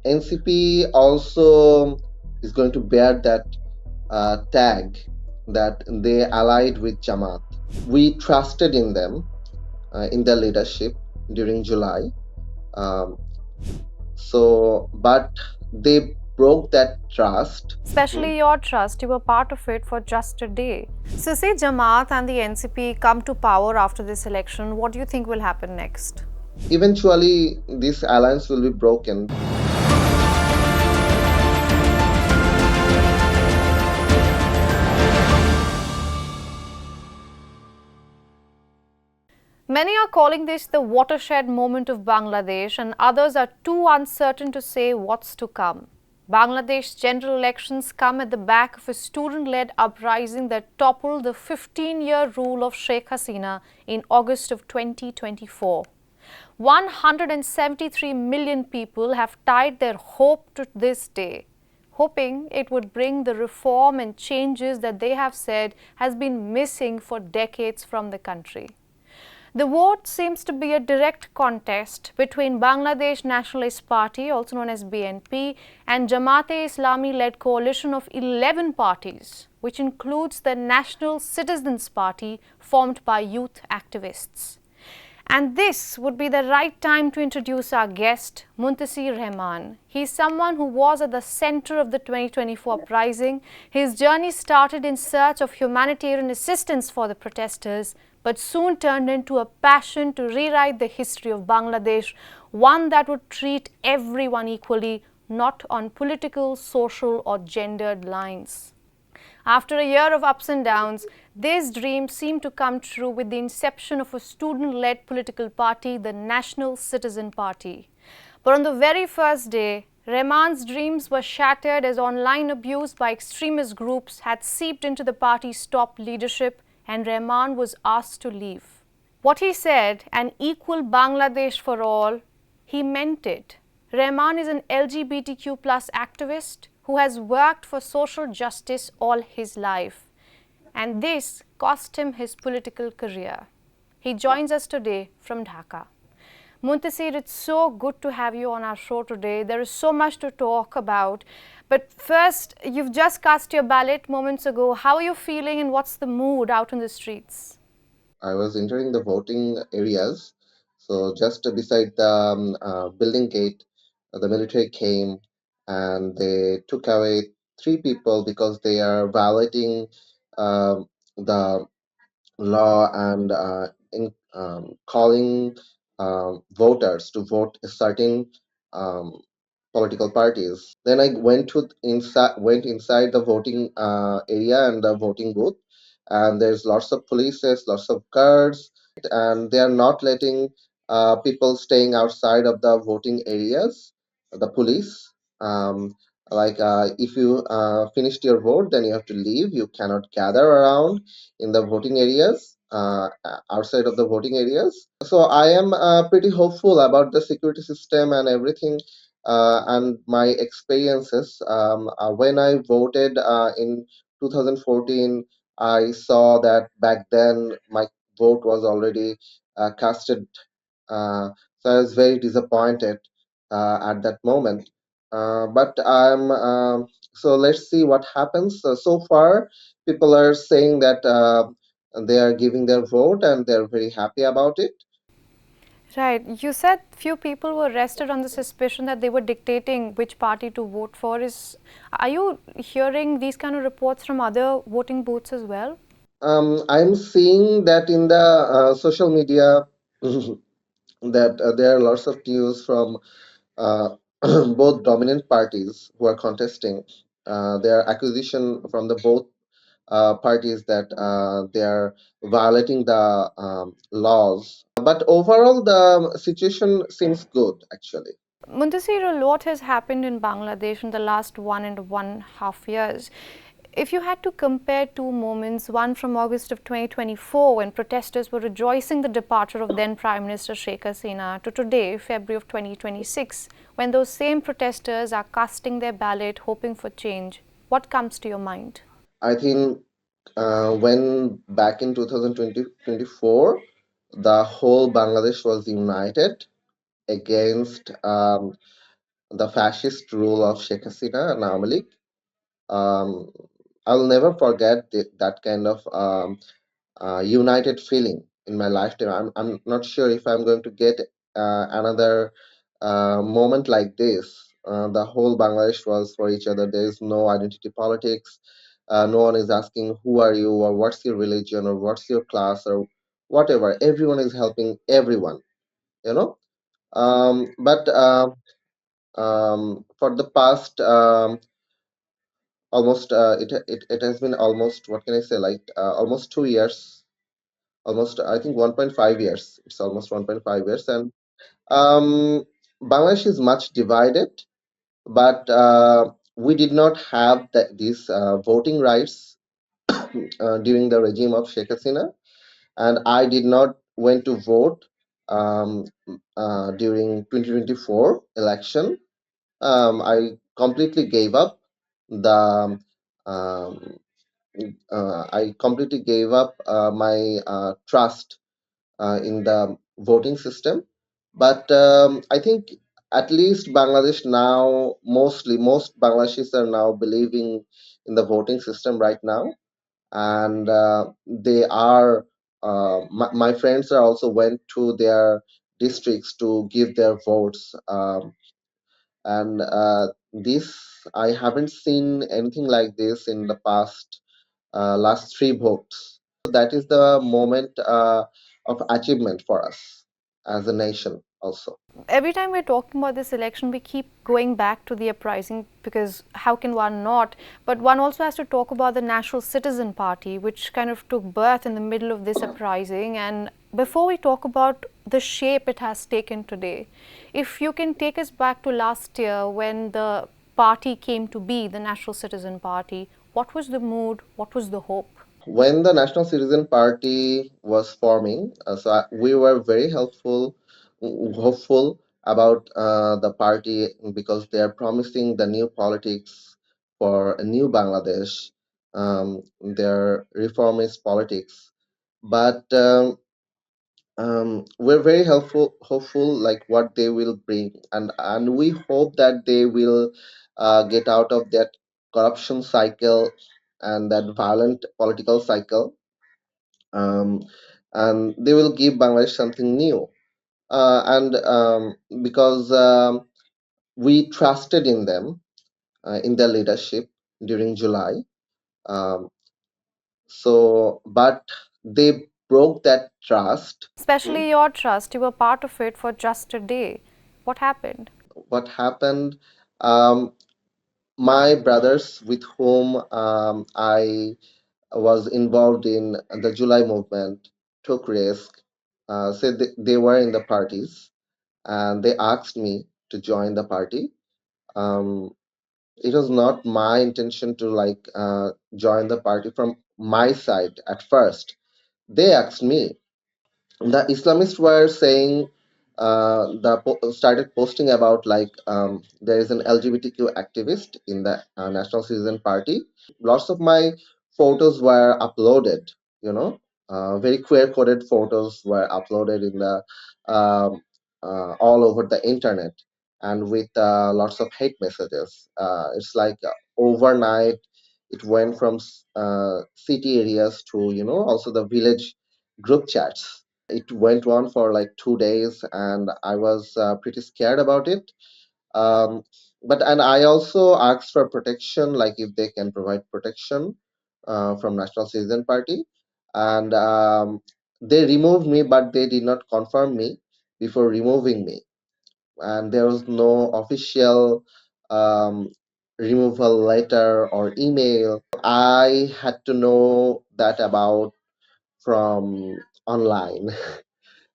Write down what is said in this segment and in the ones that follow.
NCP also is going to bear that tag that they allied with Jamaat. We trusted in them, in their leadership during July. Um, but they broke that trust. Especially your trust, you were part of it for just a day. So, say Jamaat and the NCP come to power after this election, what do you think will happen next? Eventually, this alliance will be broken. Many are calling this the watershed moment of Bangladesh, and others are too uncertain to say what's to come. Bangladesh's general elections come at the back of a student-led uprising that toppled the 15-year rule of Sheikh Hasina in August of 2024. 173 million people have tied their hope to this day, hoping it would bring the reform and changes that they have said has been missing for decades from the country. The vote seems to be a direct contest between Bangladesh Nationalist Party, also known as BNP, and Jamaat-e-Islami-led coalition of 11 parties, which includes the National Citizens Party formed by youth activists. And this would be the right time to introduce our guest, Muntasir Rahman. He's someone who was at the center of the 2024 uprising. His journey started in search of humanitarian assistance for the protesters, but soon turned into a passion to rewrite the history of Bangladesh, one that would treat everyone equally, not on political, social, or gendered lines. After a year of ups and downs, this dream seemed to come true with the inception of a student-led political party, the National Citizen Party. But on the very first day, Rahman's dreams were shattered as online abuse by extremist groups had seeped into the party's top leadership, and Rahman was asked to leave. What he said, an equal Bangladesh for all, he meant it. Rahman is an LGBTQ plus activist who has worked for social justice all his life, and this cost him his political career. He joins us today from Dhaka. Muntasir, it's so good to have you on our show today. There is so much to talk about. But first, you've just cast your ballot moments ago. How are you feeling and what's the mood out in the streets? I was entering the voting areas, so just beside the building gate, the military came and they took away three people because they are violating the law and calling voters to vote a certain um, political parties. Then I went inside the voting area and the voting booth, and there's lots of polices, lots of guards, and they are not letting people staying outside of the voting areas. The police, if you finished your vote, then you have to leave. You cannot gather around in the voting areas, outside of the voting areas. So I am pretty hopeful about the security system and everything, and my experiences. When I voted in 2014, I saw that back then my vote was already casted. So I was very disappointed at that moment. But so let's see what happens. So far, people are saying that they are giving their vote and they're very happy about it. Right. You said few people were arrested on the suspicion that they were dictating which party to vote for. Are you hearing these kind of reports from other voting booths as well? I'm seeing that in the social media that there are lots of news from uh, both dominant parties who are contesting. There are accusation from the both parties that they are violating the laws. But overall, the situation seems good, actually. Muntasir, a lot has happened in Bangladesh in the last 1.5 years. If you had to compare two moments, one from August of 2024 when protesters were rejoicing the departure of then Prime Minister Sheikh Hasina, to today, February of 2026, when those same protesters are casting their ballot hoping for change, what comes to your mind? I think when back in 2024, the whole Bangladesh was united against the fascist rule of Sheikh Hasina and Malik. Um, I'll never forget that kind of united feeling in my lifetime. I'm not sure if I'm going to get another moment like this. The whole Bangladesh was for each other. There is no identity politics. No one is asking who are you or what's your religion or what's your class or whatever. Everyone is helping everyone, you know. But for the past almost it has been almost, what can I say, like almost 2 years, almost I think 1.5 years. It's almost 1.5 years, and um, Bangladesh is much divided, but we did not have these voting rights during the regime of Sheikh Hasina, and I did not went to vote um, during 2024 election. I completely gave up the um, I completely gave up my trust in the voting system. But I think at least Bangladesh now, most Bangladeshis are now believing in the voting system right now, and they are. My friends are also went to their districts to give their votes, and this I haven't seen anything like this in the past last three votes. That is the moment of achievement for us as a nation also. Every time we're talking about this election, we keep going back to the uprising because how can one not? But one also has to talk about the National Citizen Party, which kind of took birth in the middle of this uprising. And before we talk about the shape it has taken today, if you can take us back to last year when the party came to be, the National Citizen Party, what was the mood? What was the hope? When the National Citizen Party was forming, we were very hopeful about the party because they are promising the new politics for a new Bangladesh, their reformist politics. But we're very hopeful like what they will bring, and we hope that they will get out of that corruption cycle and that violent political cycle, um, and they will give Bangladesh something new. And because we trusted in them, in their leadership during July. Um, but they broke that trust. Especially your trust, you were part of it for just a day. What happened? What happened? Um, my brothers, with whom I was involved in the July movement, took risk. Said they were in the parties, and they asked me to join the party. Um, it was not my intention to join the party from my side at first. They asked me. The Islamists were saying, started posting about there is an LGBTQ activist in the National Citizen Party. Lots of my photos were uploaded. You know, very queer coded photos were uploaded in the um, all over the internet, and with lots of hate messages. It's like overnight, it went from city areas to also the village group chats. It went on for like 2 days, and I was pretty scared about it. Um, but and I also asked for protection, like if they can provide protection from National Citizen Party, and they removed me, but they did not confirm me before removing me, and there was no official um, removal letter or email. I had to know that about from online.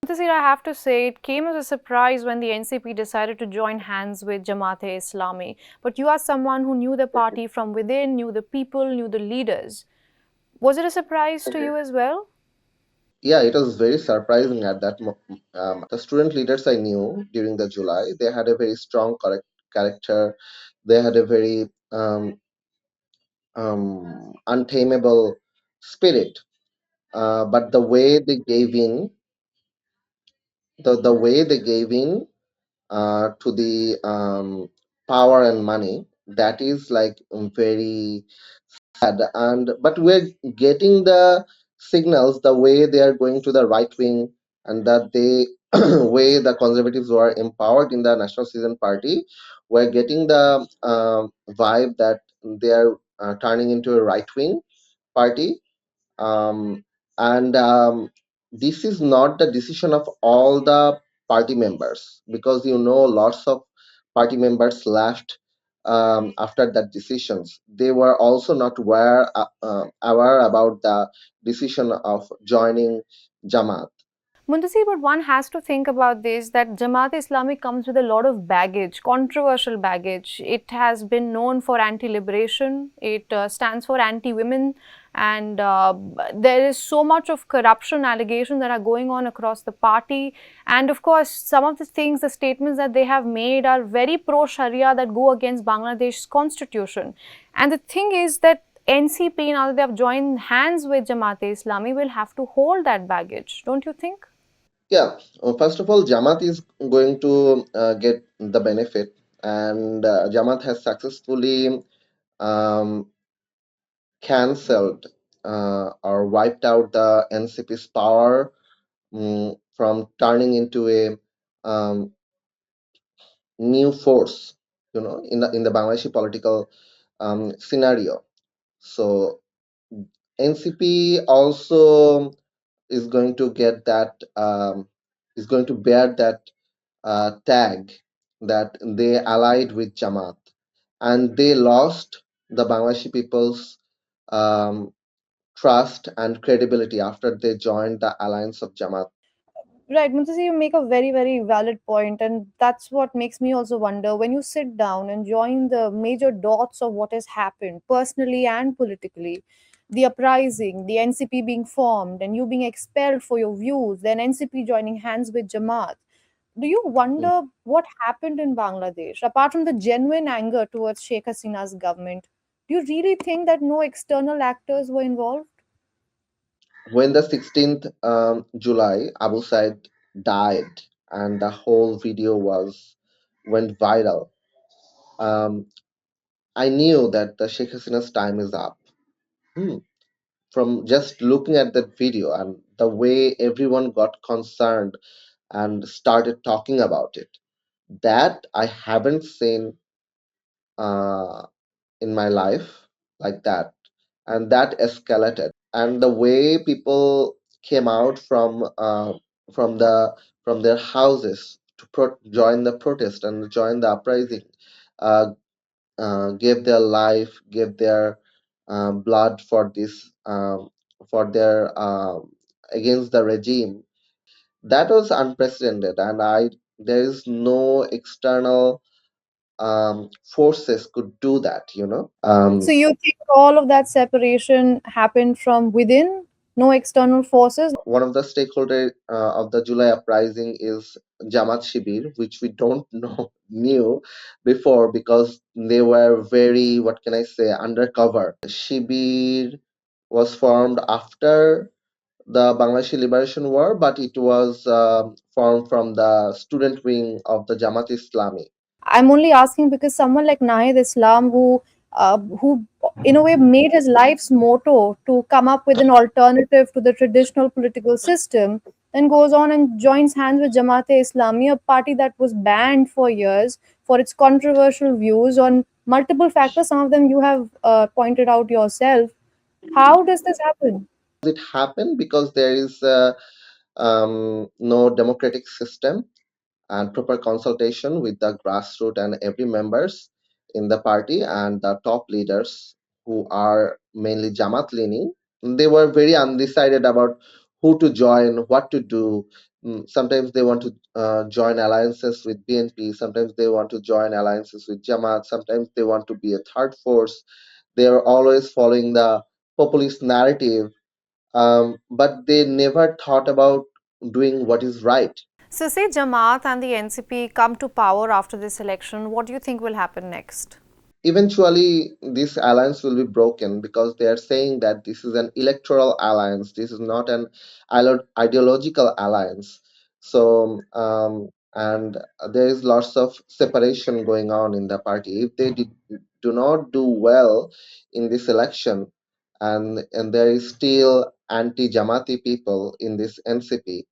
Muntasir, I have to say, it came as a surprise when the NCP decided to join hands with Jamaat-e-Islami. But you are someone who knew the party from within, knew the people, knew the leaders. Was it a surprise to you as well? Yeah, it was very surprising at that the student leaders I knew during the July, they had a very strong character. They had a very untamable spirit. But the way they gave in to the power and money. That is like very sad. And but we're getting the signals the way they are going to the right wing, and that they way the conservatives were empowered in the National Citizen Party. We're getting the vibe that they are turning into a right wing party. um, and this is not the decision of all the party members, because lots of party members left after that decisions. They were also not aware about the decision of joining Jamaat. Muntasir, but one has to think about this that Jamaat-e-Islami comes with a lot of baggage, controversial baggage. It has been known for anti-liberation, it stands for anti-women, and there is so much of corruption allegations that are going on across the party. And of course, some of the things, the statements that they have made are very pro-Sharia that go against Bangladesh's constitution. And the thing is that NCP, now that they have joined hands with Jamaat-e-Islami, will have to hold that baggage, don't you think? Yeah, first of all, Jamaat is going to get the benefit, and Jamaat has successfully um, cancelled or wiped out the NCP's power, from turning into a new force, in the Bangladeshi political scenario. So NCP also is going to get that is going to bear that tag that they allied with Jamaat, and they lost the Bangladeshi people's um, trust and credibility after they joined the alliance of Jamaat. Right, Muntasir, you make a very, very valid point, and that's what makes me also wonder when you sit down and join the major dots of what has happened personally and politically. The uprising, the NCP being formed, and you being expelled for your views, then NCP joining hands with Jamaat. Do you Mm. wonder what happened in Bangladesh, apart from the genuine anger towards Sheikh Hasina's government? Do you really think that no external actors were involved? When the 16th July, Abu Said died, and the whole video was went viral. Um, I knew that the Sheikh Hasina's time is up. Hmm. From just looking at that video and the way everyone got concerned and started talking about it, that I haven't seen uh, in my life like that, and that escalated. And the way people came out from the from their houses to join the protest and join the uprising, uh, gave their life, gave their blood for this, for their against the regime. That was unprecedented, and I there is no external forces could do that. So you think all of that separation happened from within, no external forces? One of the stakeholder of the July uprising is Jamaat Shibir, which we don't know knew before, because they were very, what can I say, undercover. Shibir was formed after the Bangladeshi Liberation War, but it was formed from the student wing of the Jamaat-e-Islami. I'm only asking because someone like Nahid Islam, who in a way made his life's motto to come up with an alternative to the traditional political system, then goes on and joins hands with Jamaat-e-Islami, a party that was banned for years for its controversial views on multiple factors. Some of them you have pointed out yourself. How does this happen? It happened because there is no democratic system and proper consultation with the grassroots and every members in the party and the top leaders, who are mainly Jamaat leaning. They were very undecided about who to join, what to do. Sometimes they want to join alliances with BNP, sometimes they want to join alliances with Jamaat, sometimes they want to be a third force. They are always following the populist narrative, but they never thought about doing what is right. So, say Jamaat and the NCP come to power after this election, what do you think will happen next? Eventually this alliance will be broken, because they are saying that this is an electoral alliance, this is not an ideological alliance. So and there is lots of separation going on in the party. If they do not do well in this election, and there is still anti-Jamati people in this NCP,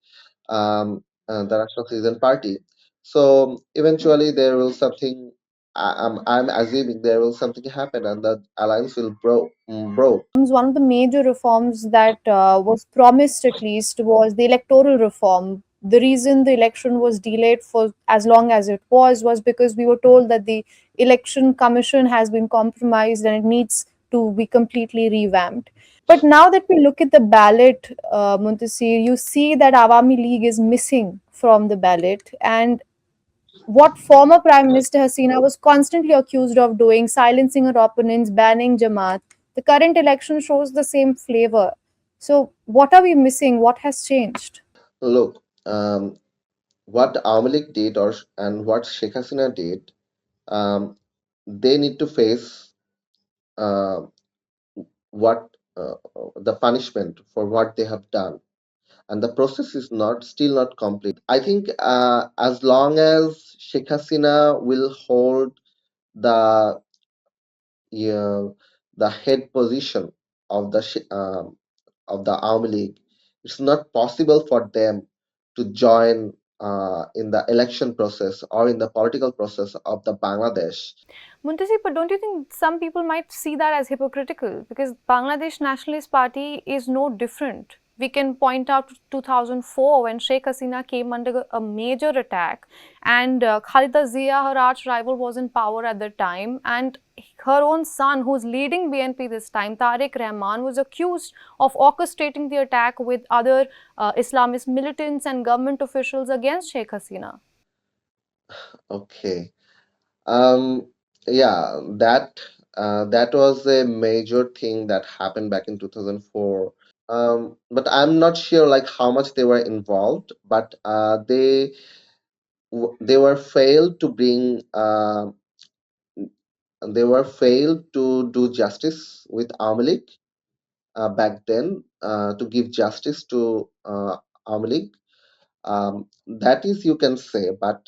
the National Citizen Party. So eventually there will something. I'm assuming there will something happen, and the alliance will broke. One of the major reforms that was promised, at least, was the electoral reform. The reason the election was delayed for as long as it was because we were told that the election commission has been compromised and it needs to be completely revamped. But now that we look at the ballot, Muntasir, you see that Awami League is missing from the ballot, and what former Prime Minister Hasina was constantly accused of doing, silencing her opponents, banning Jamaat. The current election shows the same flavor. So, what are we missing? What has changed? Look, what Awami League did, and what Sheikh Hasina did, um, they need to face uh, what the punishment for what they have done, and the process is not still not complete. I think as long as Sheikh Hasina will hold the uh, the head position of the Army League, it's not possible for them to join in the election process or in the political process of the Bangladesh. Muntasi, but don't you think some people might see that as hypocritical? Because Bangladesh Nationalist Party is no different. We can point out to 2004 when Sheikh Hasina came under a major attack, and Khalida Zia, her arch rival, was in power at the time, and her own son, who's leading BNP this time, Tarique Rahman, was accused of orchestrating the attack with other Islamist militants and government officials against Sheikh Hasina. Okay. Um, yeah, that was a major thing that happened back in 2004. But I'm not sure like how much they were involved, but they were failed to bring they were failed to do justice with Army League back then, to give justice to Army League. That is, you can say, but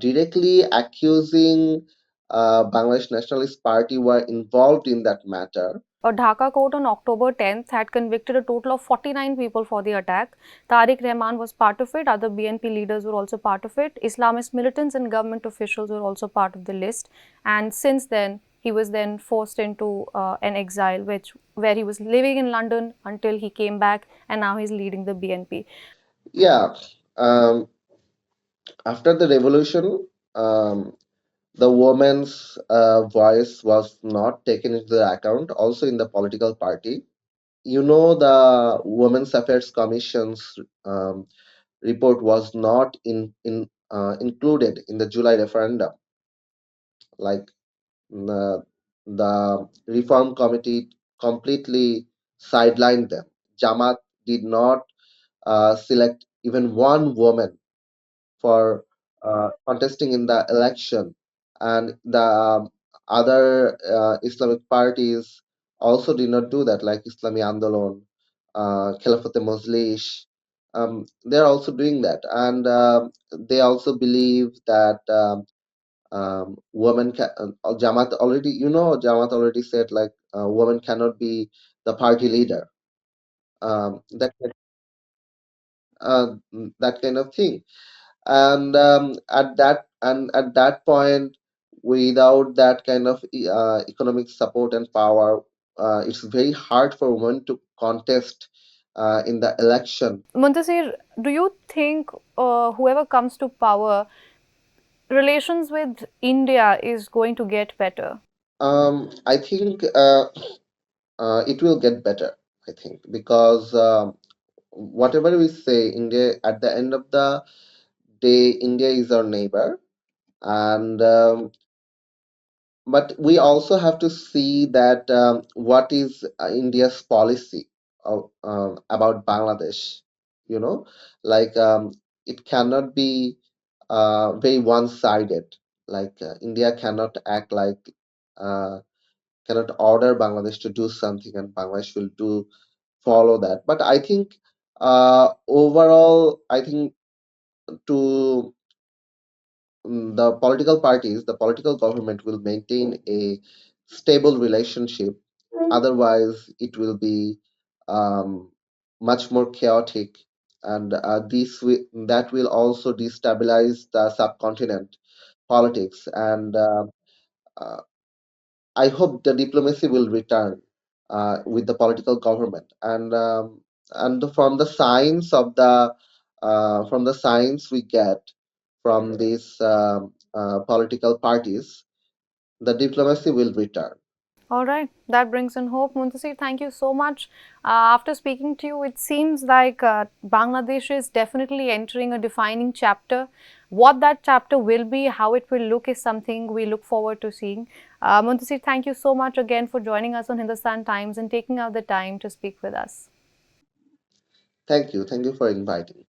directly accusing Bangladesh Nationalist Party were involved in that matter. A Dhaka court on October 10th had convicted a total of 49 people for the attack. Tariq Rahman was part of it. Other BNP leaders were also part of it. Islamist militants and government officials were also part of the list. And since then, he was then forced into an exile, where he was living in London until he came back, and now he's leading the BNP. Yeah, um, after the revolution, the woman's voice was not taken into the account, also in the political party. You know, the Women's Affairs Commission's report was not included in the July referendum. Like the reform committee completely sidelined them. Jamaat did not select even one woman for contesting in the election, and the other Islamic parties also did not do that, like Islami Andolon, Khilafat Mojlis. They're also doing that, and they also believe that women can. Jamaat already, Jamaat already said like women cannot be the party leader. That that kind of thing. And at that point, without that kind of economic support and power, it's very hard for women to contest in the election. Muntasir, do you think whoever comes to power, relations with India is going to get better? I think it will get better, I think, because whatever we say, India, at the end of the day, India is our neighbor. And but we also have to see that what is India's policy about Bangladesh. You know, like it cannot be very one-sided. Like India cannot act like uh, cannot order Bangladesh to do something, and Bangladesh will do follow that. But I think overall, I think to the political parties, the political government will maintain a stable relationship. Otherwise, it will be um, much more chaotic, and that will also destabilize the subcontinent politics. And uh, I hope the diplomacy will return with the political government. And from the signs of the from the signs we get from these political parties, the diplomacy will return. All right, that brings in hope. Muntasir, thank you so much. After speaking to you, it seems like Bangladesh is definitely entering a defining chapter. What that chapter will be, how it will look, is something we look forward to seeing. Muntasir, thank you so much again for joining us on Hindustan Times and taking out the time to speak with us. Thank you. Thank you for inviting.